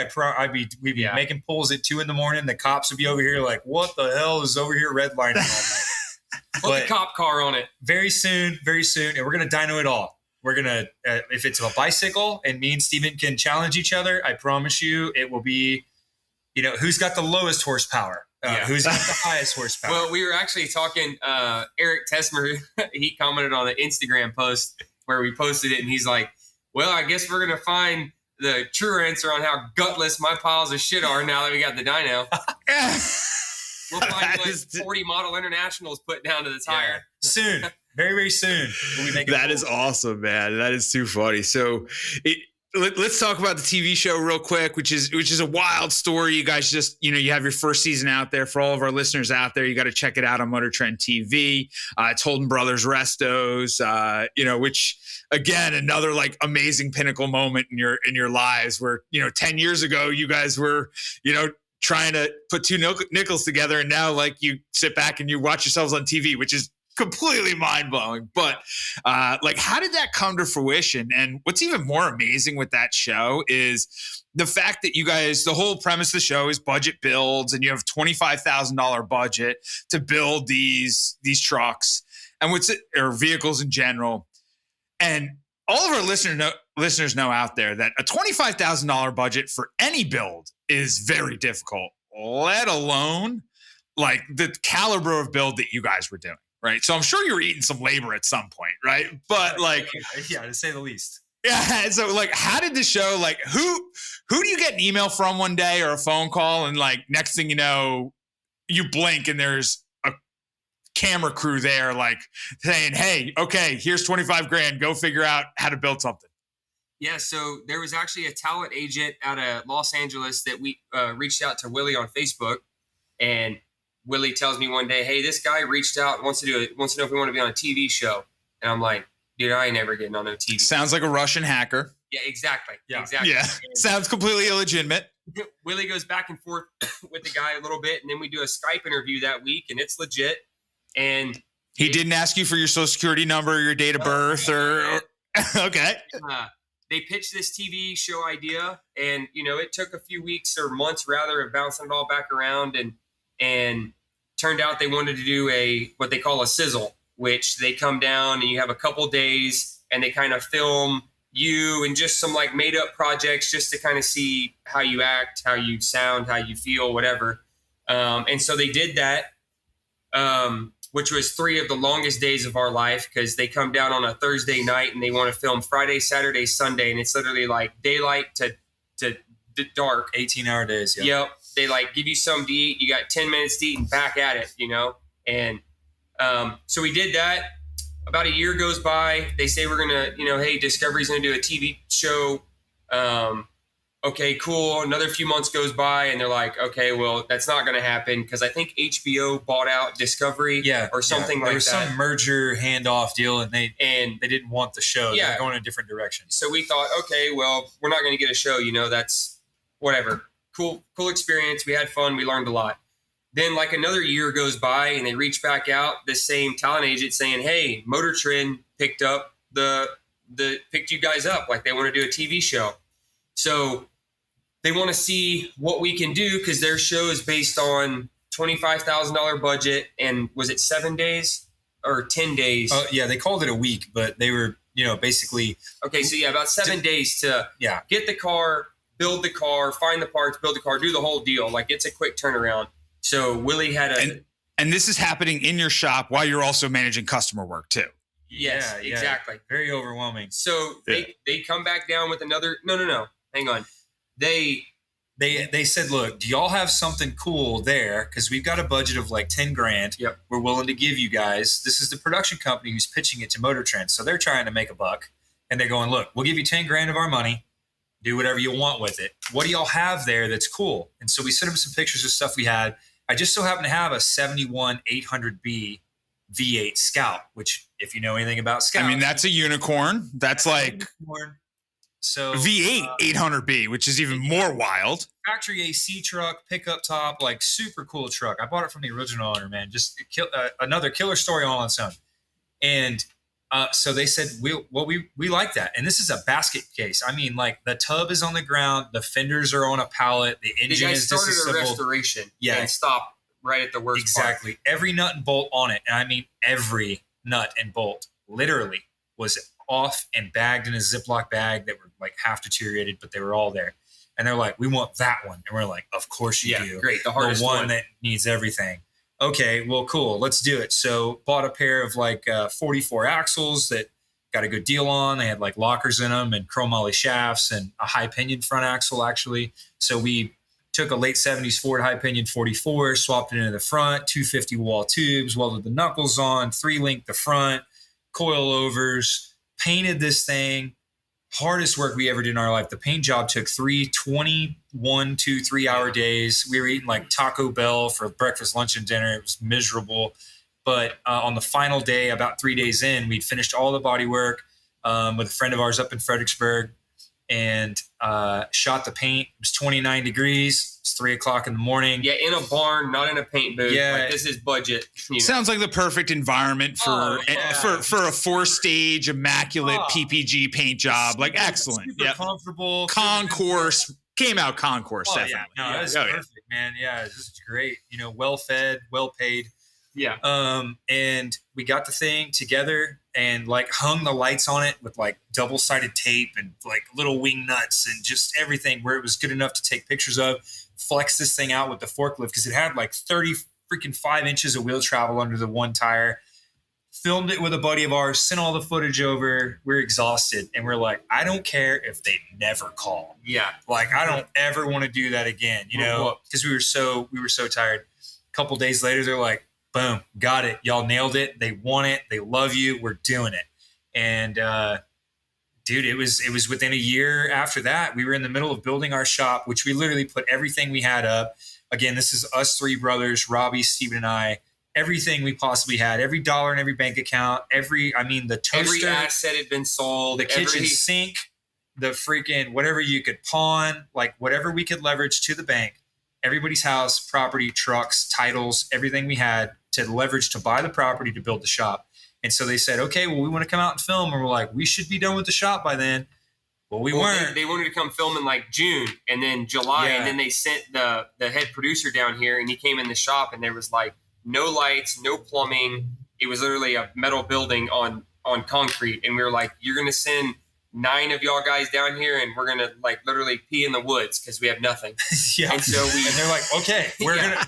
we'd be making pulls at 2 a.m. The cops would be over here like, what the hell is over here redlining all night? Put the cop car on it. Very soon, and we're going to dyno it all. We're going to, if it's a bicycle and me and Steven can challenge each other, I promise you it will be, who's got the lowest horsepower? Who's got the highest horsepower? Well, we were actually talking, Eric Tesmer, he commented on the Instagram post where we posted it, and he's like, well, I guess we're going to find the true answer on how gutless my piles of shit are now that we got the dyno. We'll find what 40 Model Internationals put down to the tire. Yeah. Soon. Very, very soon. That is awesome, man. That is too funny. So let's talk about the TV show real quick, which is a wild story. You guys just, you have your first season out there. For all of our listeners out there, you got to check it out on MotorTrend TV. It's Holden Brothers Restos, which again, another like amazing pinnacle moment in your lives where, 10 years ago, you guys were, trying to put two nickels together. And now like you sit back and you watch yourselves on TV, which is completely mind blowing. But like, how did that come to fruition? And what's even more amazing with that show is the fact that you guys, the whole premise of the show is budget builds, and you have $25,000 budget to build these trucks and or vehicles in general. And all of our listeners know out there that a $25,000 budget for any build is very difficult, let alone like the caliber of build that you guys were doing, right? So I'm sure you were eating some labor at some point, right? But like, yeah, to say the least. Yeah. So like, how did the show, like who do you get an email from one day or a phone call, and like next thing you know, you blink and there's a camera crew there like saying, hey, okay, here's 25 grand, go figure out how to build something? Yeah, so there was actually a talent agent out of Los Angeles that we reached out to Willie on Facebook, and Willie tells me one day, hey, this guy reached out, wants to know if we want to be on a TV show. And I'm like, dude, I ain't never getting on no TV. Sounds like a Russian hacker. Yeah, exactly. Yeah. Exactly. Yeah. Sounds completely illegitimate. Willie goes back and forth with the guy a little bit, and then we do a Skype interview that week, and it's legit. And he didn't ask you for your social security number, your date of birth, or okay. They pitched this TV show idea, and it took a few weeks or months rather of bouncing it all back around, and turned out they wanted to do what they call a sizzle, which they come down and you have a couple days and they kind of film you and just some like made up projects just to kind of see how you act, how you sound, how you feel, whatever. And so they did that, which was 3 of the longest days of our life, because they come down on a Thursday night and they want to film Friday, Saturday, Sunday. And it's literally like daylight to dark. 18-hour days. Yeah. Yep. They like give you something to eat. You got 10 minutes to eat and back at it, And so we did that. About a year goes by. They say we're going to, hey, Discovery's going to do a TV show. Okay, cool. Another few months goes by and they're like, okay, well, that's not going to happen because I think HBO bought out Discovery or something like that. There was some merger handoff deal and they didn't want the show. Yeah. They were going in a different direction. So we thought, okay, well, we're not going to get a show. That's whatever. Cool experience. We had fun. We learned a lot. Then like another year goes by and they reach back out, this same talent agent saying, hey, MotorTrend picked you guys up. Like they want to do a TV show. So they want to see what we can do because their show is based on $25,000 budget. And was it 7 days or 10 days? Yeah, they called it a week, but they were, basically. Okay, so about 7 days to get the car, build the car, find the parts, build the car, do the whole deal. Like it's a quick turnaround. So Willie had and this is happening in your shop while you're also managing customer work too. Yes, yeah, exactly. Very overwhelming. So they come back down with another. No. Hang on. They said, look, do y'all have something cool there? Because we've got a budget of like 10 grand. Yep. We're willing to give you guys. This is the production company who's pitching it to MotorTrend. So they're trying to make a buck. And they're going, look, we'll give you 10 grand of our money. Do whatever you want with it. What do y'all have there that's cool? And so we sent them some pictures of stuff we had. I just so happen to have a 71 800B V8 Scout, which if you know anything about Scout. I mean, that's a unicorn. That's like unicorn. So V8 800B, which is even more wild. Factory AC truck, pickup top, like super cool truck. I bought it from the original owner, man. Just another killer story all on its own. And so they said, we like that. And this is a basket case. I mean, like the tub is on the ground, the fenders are on a pallet, the engine is disassembled. The guy started a restoration and stopped right at the worst Exactly. part. Every nut and bolt on it, and I mean every nut and bolt, literally was off and bagged in a Ziploc bag that were like half deteriorated, but they were all there. And they're like, we want that one. And we're like, of course you do. Great. The hardest one that needs everything. Okay, well, cool. Let's do it. So bought a pair of like 44 axles that got a good deal on. They had like lockers in them and chromoly shafts and a high pinion front axle, actually. So we took a late 70s Ford high pinion 44, swapped it into the front, 250 wall tubes, welded the knuckles on, 3-link the front, coilovers, painted this thing. Hardest work we ever did in our life. The paint job took 3 hour days. We were eating like Taco Bell for breakfast, lunch, and dinner. It was miserable. But on the final day, about 3 days in, we'd finished all the body work with a friend of ours up in Fredericksburg. and shot the paint. It was 29 degrees. It's 3:00 in the morning. Yeah, in a barn, not in a paint booth. Yeah. Like, this is budget. Sounds like the perfect environment for a 4-stage immaculate PPG paint job. Like, excellent. Super comfortable. Concourse. Came out concourse, definitely. Yeah. No, that's perfect, man. Yeah, this is great. Well fed, well paid. Yeah. And we got the thing together and like hung the lights on it with like double-sided tape and like little wing nuts and just everything where it was good enough to take pictures of. Flex this thing out with the forklift because it had like 5 inches of wheel travel under the one tire. Filmed it with a buddy of ours, sent all the footage over. We're exhausted. And we're like, I don't care if they never call. Yeah. Like, I don't ever want to do that again, because we were so tired. A couple days later, they're like, boom, got it. Y'all nailed it. They want it. They love you. We're doing it. And, dude, it was within a year after that. We were in the middle of building our shop, which we literally put everything we had up. Again, this is us 3 brothers, Robbie, Steven, and I. Everything we possibly had, every dollar in every bank account, the toaster. Every asset had been sold. The kitchen sink, the freaking whatever you could pawn, like whatever we could leverage to the bank. Everybody's house, property, trucks, titles, everything we had to leverage to buy the property to build the shop. And so they said, okay, well, we want to come out and film. And we're like, we should be done with the shop by then. Well, we weren't. They wanted to come film in like June and then July. Yeah. And then they sent the head producer down here and he came in the shop and there was like no lights, no plumbing. It was literally a metal building on concrete. And we were like, you're going to send 9 of y'all guys down here and we're going to like literally pee in the woods because we have nothing. Yeah. And so and they're like, okay,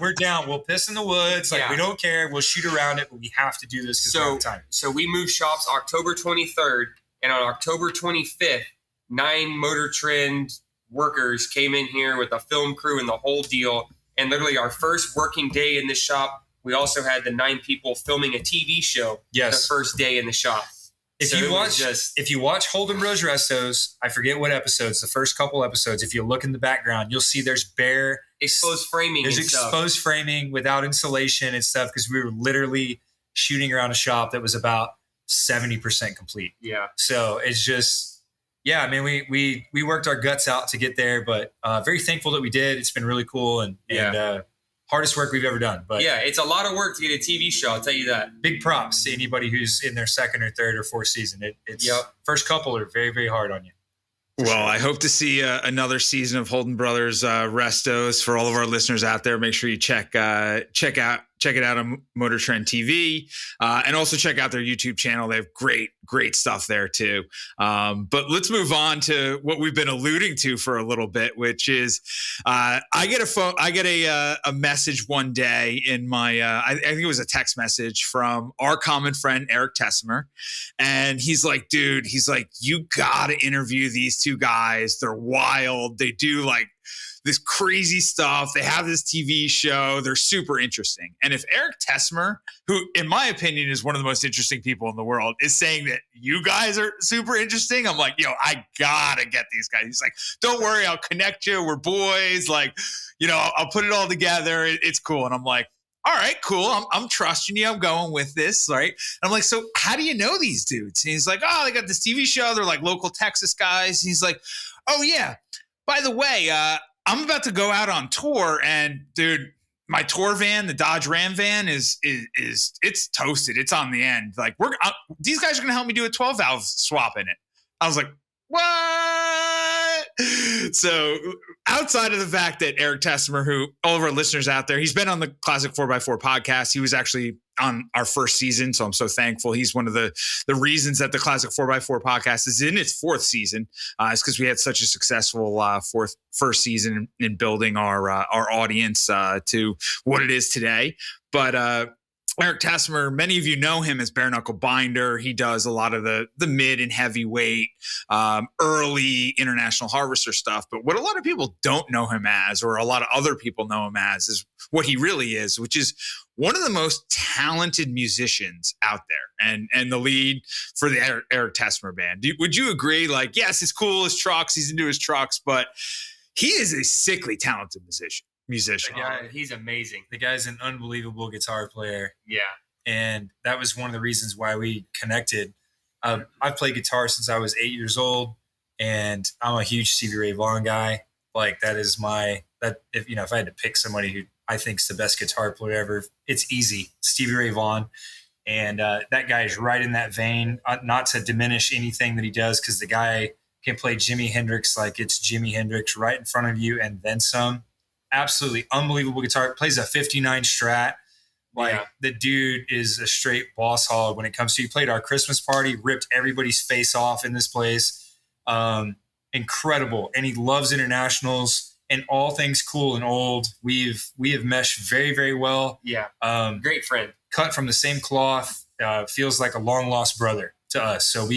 we're down. We'll piss in the woods. Like, we don't care. We'll shoot around it, but we have to do this because we have time. So we moved shops October 23rd, and on October 25th, 9 MotorTrend workers came in here with a film crew and the whole deal. And literally our first working day in the shop, we also had the 9 people filming a TV show. Yes. The first day in the shop. If you watch Holden Bros Restos, I forget what episodes, the first couple episodes, if you look in the background, you'll see there's bare exposed framing. There's exposed framing without insulation and stuff because we were literally shooting around a shop that was about 70% complete. Yeah. So it's just, we worked our guts out to get there, but very thankful that we did. It's been really cool and hardest work we've ever done. But yeah, it's a lot of work to get a TV show. I'll tell you that. Big props to anybody who's in their second or third or fourth season. It's first couple are very, very hard on you. Well, I hope to see another season of Holden Brothers Restos. For all of our listeners out there, make sure you check it out on MotorTrend TV, and also check out their YouTube channel. They have great stuff there too. But let's move on to what we've been alluding to for a little bit, which is I get a message one day in my I think it was a text message from our common friend Eric Tessimer, and he's like, dude, you gotta interview these 2 guys. They're wild. They do like this crazy stuff. They have this TV show. They're super interesting. And if Eric Tessimer, who in my opinion is one of the most interesting people in the world, is saying that you guys are super interesting, I'm like, I gotta get these guys. He's like, don't worry, I'll connect you. We're boys. Like, I'll put it all together. It's cool. And I'm like, all right, cool. I'm trusting you. I'm going with this, right? And I'm like, so how do you know these dudes? And he's like, oh, they got this TV show. They're like local Texas guys. And he's like, oh yeah, by the way, I'm about to go out on tour, and dude, my tour van, the Dodge Ram van, is it's toasted. It's on the end. Like these guys are gonna help me do a 12-valve swap in it. I was like, what? So outside of the fact that Eric Tessimer, who all of our listeners out there, he's been on the Classic 4x4 podcast. He was actually on our first season, so I'm so thankful. He's one of the reasons that the Classic 4x4 podcast is in its 4th season. Is because we had such a successful first season in building our audience to what it is today. But Eric Tessimer, many of you know him as Bare Knuckle Binder. He does a lot of the mid and heavyweight, early International Harvester stuff. But what a lot of people don't know him as, or a lot of other people know him as, is what he really is, which is one of the most talented musicians out there, and the lead for the Eric Tessimer band. Would you agree? Like, yes, it's cool, his trucks, he's into his trucks, but he is a sickly talented musician. He's amazing. The guy's an unbelievable guitar player. Yeah. And that was one of the reasons why we connected. I've played guitar since I was 8 years old, And I'm a huge Stevie Ray Vaughan guy. Like that is if I had to pick somebody who I think is the best guitar player ever, it's easy. Stevie Ray Vaughan. And that guy is right in that vein, not to diminish anything that he does, because the guy can play Jimi Hendrix like it's Jimi Hendrix right in front of you and then some. Absolutely unbelievable guitar. Plays a 59 Strat. The dude is a straight boss hog when it comes to. He played our Christmas party, ripped everybody's face off in this place. Incredible. And he loves internationals and all things cool and old. We have meshed very, very well. Yeah. Great friend. Cut from the same cloth. Feels like a long lost brother to us. So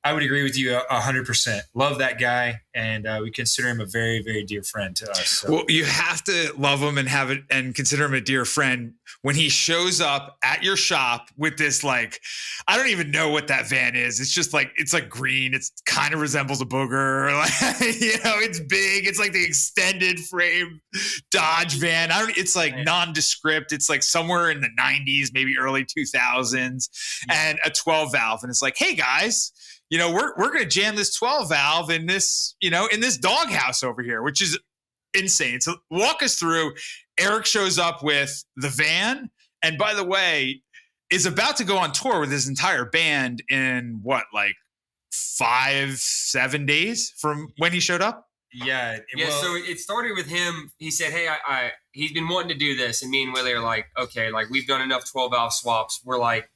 I would agree with you 100%. Love that guy, and we consider him a very, very dear friend to us. So. Well, you have to love him and consider him a dear friend when he shows up at your shop with this, like, I don't even know what that van is. It's just like, it's like green. It's kind of resembles a booger. Like, it's big. It's like the extended frame Dodge van. It's like nondescript. It's like somewhere in the 90s, maybe early 2000s, and a 12 valve. And it's like, hey guys, we're going to jam this 12 valve in this, in this doghouse over here, which is insane. So walk us through. Eric shows up with the van, and by the way, is about to go on tour with his entire band in 5-7 days from when he showed up? Yeah. So it started with him. He said, hey, he's been wanting to do this. And me and Willie are like, okay, like we've done enough 12 valve swaps. We're like,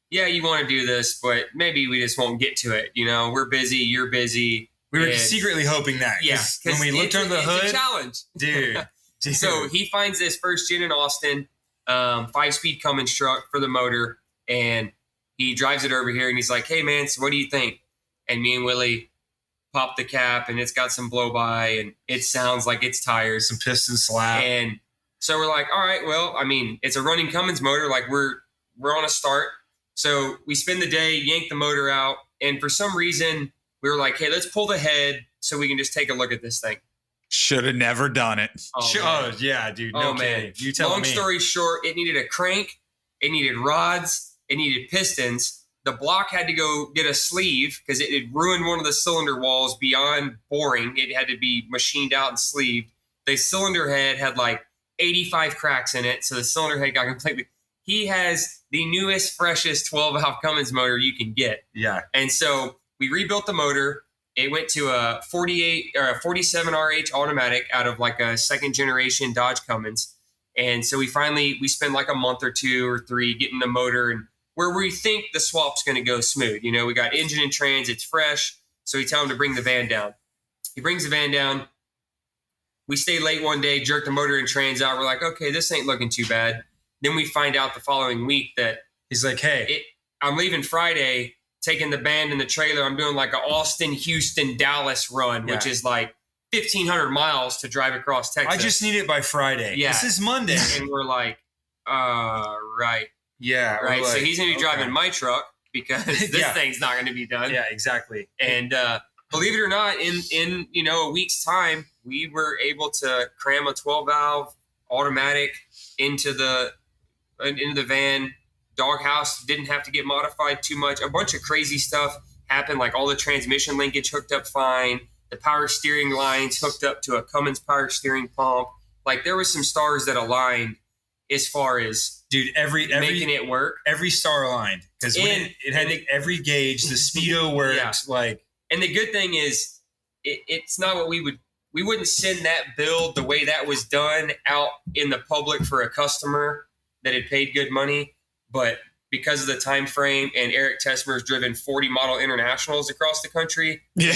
yeah, you want to do this, but maybe we just won't get to it. We're busy. You're busy. We were secretly hoping that. Yeah. When we looked under the hood. It's a challenge. Dude. So he finds this first gen in Austin, 5-speed Cummins truck for the motor. And he drives it over here and he's like, hey man, so what do you think? And me and Willie pop the cap and it's got some blow by and it sounds like it's tires. Some piston slap. And so we're like, all right, well, I mean, it's a running Cummins motor. Like we're on a start. So we spend the day, yank the motor out. And for some reason we were like, hey, let's pull the head so we can just take a look at this thing. Should have never done it. Oh yeah, dude. No kidding. You tell me. Long story short, it needed a crank. It needed rods. It needed pistons. The block had to go get a sleeve because it had ruined one of the cylinder walls beyond boring. It had to be machined out and sleeved. The cylinder head had like 85 cracks in it. So the cylinder head got completely. He has the newest, freshest 12-valve Cummins motor you can get. Yeah. And so we rebuilt the motor. It went to a 48 or a 47 RH automatic out of like a second generation Dodge Cummins. And so we spend like a month or 2 or 3 getting the motor and where we think the swap's going to go smooth. We got engine and trans, it's fresh. So we tell him to bring the van down. He brings the van down. We stay late one day, jerk the motor and trans out. We're like, okay, this ain't looking too bad. Then we find out the following week that he's like, hey, I'm leaving Friday, taking the band and the trailer. I'm doing like an Austin, Houston, Dallas run, which is like 1,500 miles to drive across Texas. I just need it by Friday. Yeah. This is Monday. And we're like, right. Yeah. Right. So he's going to be driving my truck because this thing's not going to be done. Yeah, exactly. And believe it or not, in a week's time, we were able to cram a 12-valve automatic into the van. Doghouse didn't have to get modified too much. A bunch of crazy stuff happened, like all the transmission linkage hooked up fine. The power steering lines hooked up to a Cummins power steering pump. Like there was some stars that aligned as far as making it work. Every star aligned because it had every gauge. The speedo worked. Yeah. And the good thing is, it's not what we wouldn't send that build the way that was done out in the public for a customer that had paid good money. But because of the time frame and Eric Tesmer's driven 40 model internationals across the country, we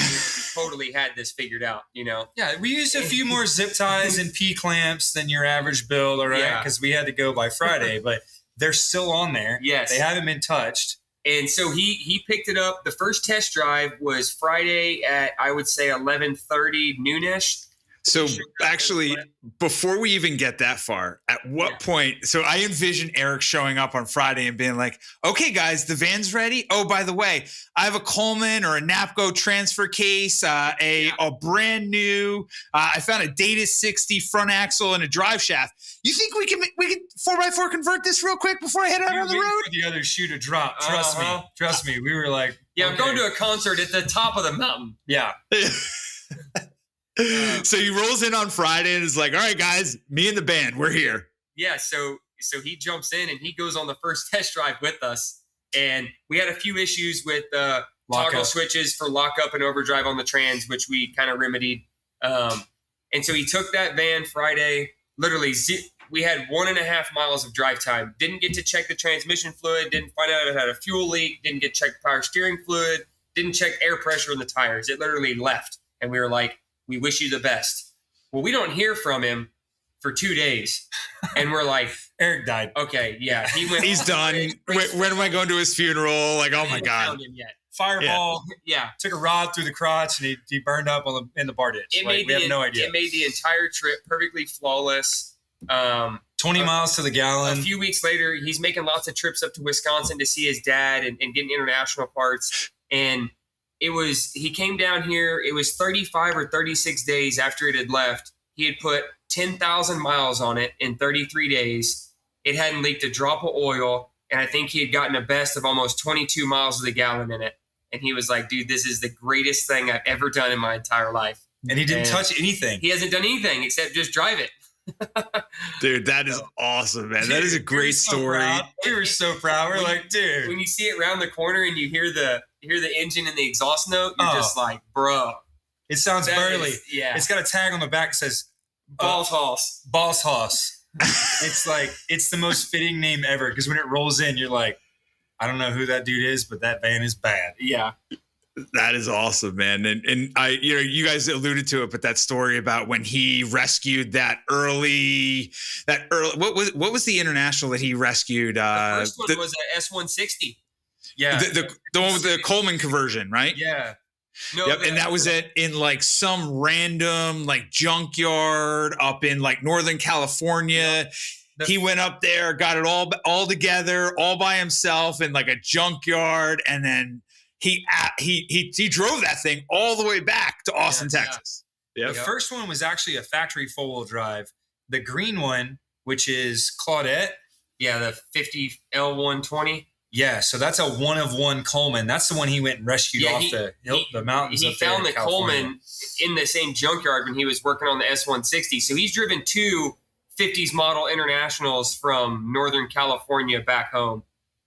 totally had this figured out, Yeah, we used a few more zip ties and P-clamps than your average build, all right? Because we had to go by Friday, but they're still on there. Yes. They haven't been touched. And so he picked it up. The first test drive was Friday at, I would say, 11:30 noonish. So actually, before we even get that far, at what point? So I envision Eric showing up on Friday and being like, okay, guys, the van's ready. Oh, by the way, I have a Coleman or a Napco transfer case, a brand new, I found a Data 60 front axle and a drive shaft. You think we can 4x4 convert this real quick before I head out on the road? For the other shoe to drop. Trust me. We were like, Yeah, I'm going to a concert at the top of the mountain. Yeah. So he rolls in on Friday and is like, all right, guys, me and the band, we're here. Yeah, so he jumps in and he goes on the first test drive with us. And we had a few issues with toggle switches for lockup and overdrive on the trans, which we kind of remedied. And so he took that van Friday, literally we had 1.5 miles of drive time. Didn't get to check the transmission fluid, didn't find out it had a fuel leak, didn't get to check the power steering fluid, didn't check air pressure in the tires. It literally left. And we were like, we wish you the best. Well, we don't hear from him for 2 days. And we're like, Eric died. Okay, yeah. He's done. When am I going to his funeral? Like, oh my God. Found him yet. Fireball. Yeah. Took a rod through the crotch and he burned up in the bar ditch. We have no idea. It made the entire trip perfectly flawless. 20 miles to the gallon. A few weeks later, he's making lots of trips up to Wisconsin to see his dad and getting international parts. And he came down here. It was 35 or 36 days after it had left. He had put 10,000 miles on it in 33 days. It hadn't leaked a drop of oil. And I think he had gotten a best of almost 22 miles to the gallon in it. And he was like, dude, this is the greatest thing I've ever done in my entire life. And he didn't touch anything. He hasn't done anything except just drive it. Dude, that is awesome, man. That is a great story. We were so proud. We're like, dude. When you see it round the corner and you hear the engine and the exhaust note, you're just like, bro. It sounds burly. Yeah. It's got a tag on the back that says Boss Hoss. Boss Hoss. It's like, it's the most fitting name ever because when it rolls in, you're like, I don't know who that dude is, but that van is bad. Yeah. That is awesome, man. And I, you guys alluded to it, but that story about when he rescued that early, what was the international that he rescued? The first one was a S160. Yeah. The one with the Coleman conversion, right? Yeah. No, yep, and that was in like some random like junkyard up in like Northern California. Yep. He went up there, got it all together, all by himself in like a junkyard, and then he drove that thing all the way back to Austin, Texas. Yeah. The first one was actually a factory 4-wheel drive. The green one, which is Claudette. Yeah, the 50 L120. Yeah, so that's a one-of-one Coleman. That's the one he went and rescued off the mountains. He found the Coleman in the same junkyard when he was working on the S160. So he's driven 2 50s model internationals from Northern California back home.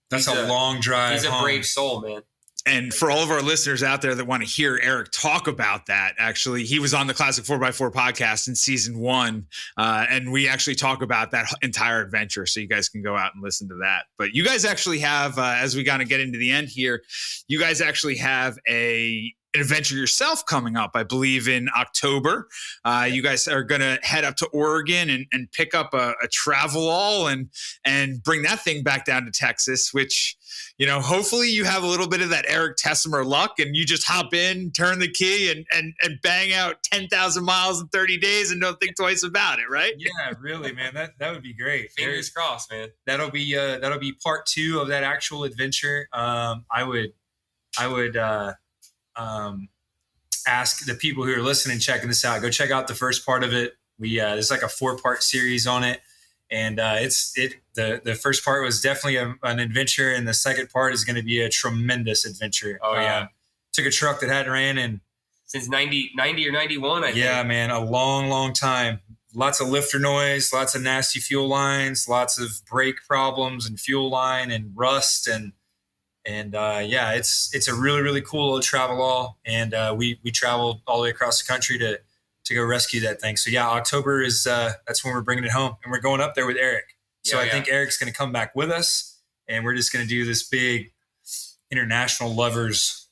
That's a long drive. He's a brave soul, man. And for all of our listeners out there that want to hear Eric talk about that, actually, he was on the Classic 4x4 podcast in season 1. And we actually talk about that entire adventure. So you guys can go out and listen to that. But you guys actually have, as we kind of get into the end here, you guys actually have an adventure yourself coming up, I believe, in October. You guys are going to head up to Oregon and pick up a Travelall and bring that thing back down to Texas, which, hopefully you have a little bit of that Eric Tessimer luck and you just hop in, turn the key and bang out 10,000 miles in 30 days and don't think twice about it, right? Yeah, really, man. That would be great. Fingers crossed, man. That'll be part 2 of that actual adventure. I would ask the people who are listening, checking this out, go check out the first part of it. There's like a 4-part series on it. And the first part was definitely an adventure, and the second part is going to be a tremendous adventure. Oh yeah, took a truck that hadn't ran since 90 or 91. I think. Yeah, man, a long time. Lots of lifter noise, lots of nasty fuel lines, lots of brake problems and fuel line and rust and it's a really, really cool old Travelall, and we traveled all the way across the country to go rescue that thing. So yeah, October is that's when we're bringing it home, and we're going up there with Eric. So I think Eric's going to come back with us, and we're just going to do this big international lovers,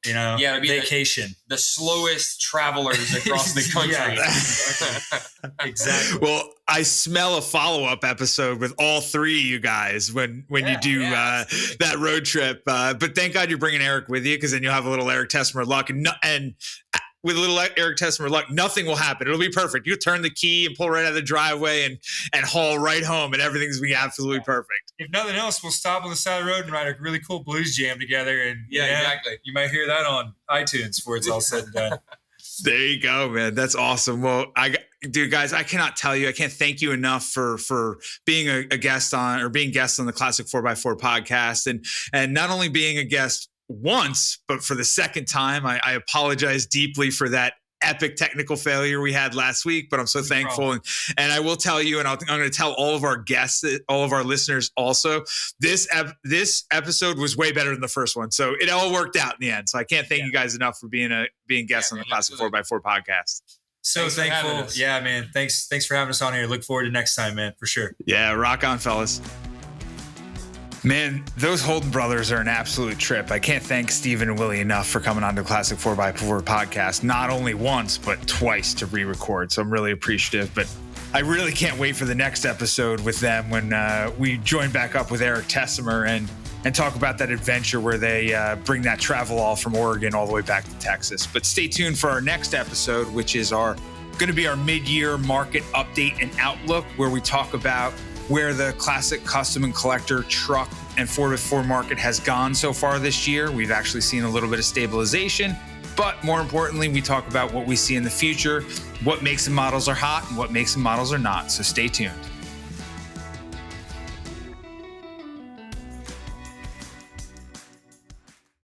vacation. The slowest travelers across the country. Exactly. Well, I smell a follow-up episode with all 3 of you guys when you do that road trip. But thank God you're bringing Eric with you, because then you'll have a little Eric Tessimer luck, and with a little Eric Tessimer luck, nothing will happen. It'll be perfect. You'll turn the key and pull right out of the driveway and haul right home, and everything's going to be absolutely perfect. If nothing else, we'll stop on the side of the road and write a really cool blues jam together. And exactly. You might hear that on iTunes before it's all said and done. There you go, man. That's awesome. Well, guys, I cannot tell you, I can't thank you enough for being a guest on, or being guests on the Classic 4x4 podcast, and not only being a guest once, but for the second time. I apologize deeply for that epic technical failure we had last week, but I'm so thankful. And I will tell you, and I'm going to tell all of our guests, all of our listeners also, this episode was way better than the first one. So it all worked out in the end. So I can't thank you guys enough for being guests on the Classic 4x4 podcast. So thankful. Yeah, man. Thanks for having us on here. Look forward to next time, man, for sure. Yeah, rock on, fellas. Man, those Holden brothers are an absolute trip. I can't thank Steven and Willie enough for coming on to Classic 4x4 podcast, not only once, but twice to re-record. So I'm really appreciative, but I really can't wait for the next episode with them when we join back up with Eric Tessimer and talk about that adventure where they bring that travel all from Oregon all the way back to Texas. But stay tuned for our next episode, which is going to be our mid-year market update and outlook, where we talk about where the classic custom and collector truck and 4x4 market has gone so far this year. We've actually seen a little bit of stabilization, but more importantly, we talk about what we see in the future, what makes the models are hot and what makes the models are not. So stay tuned.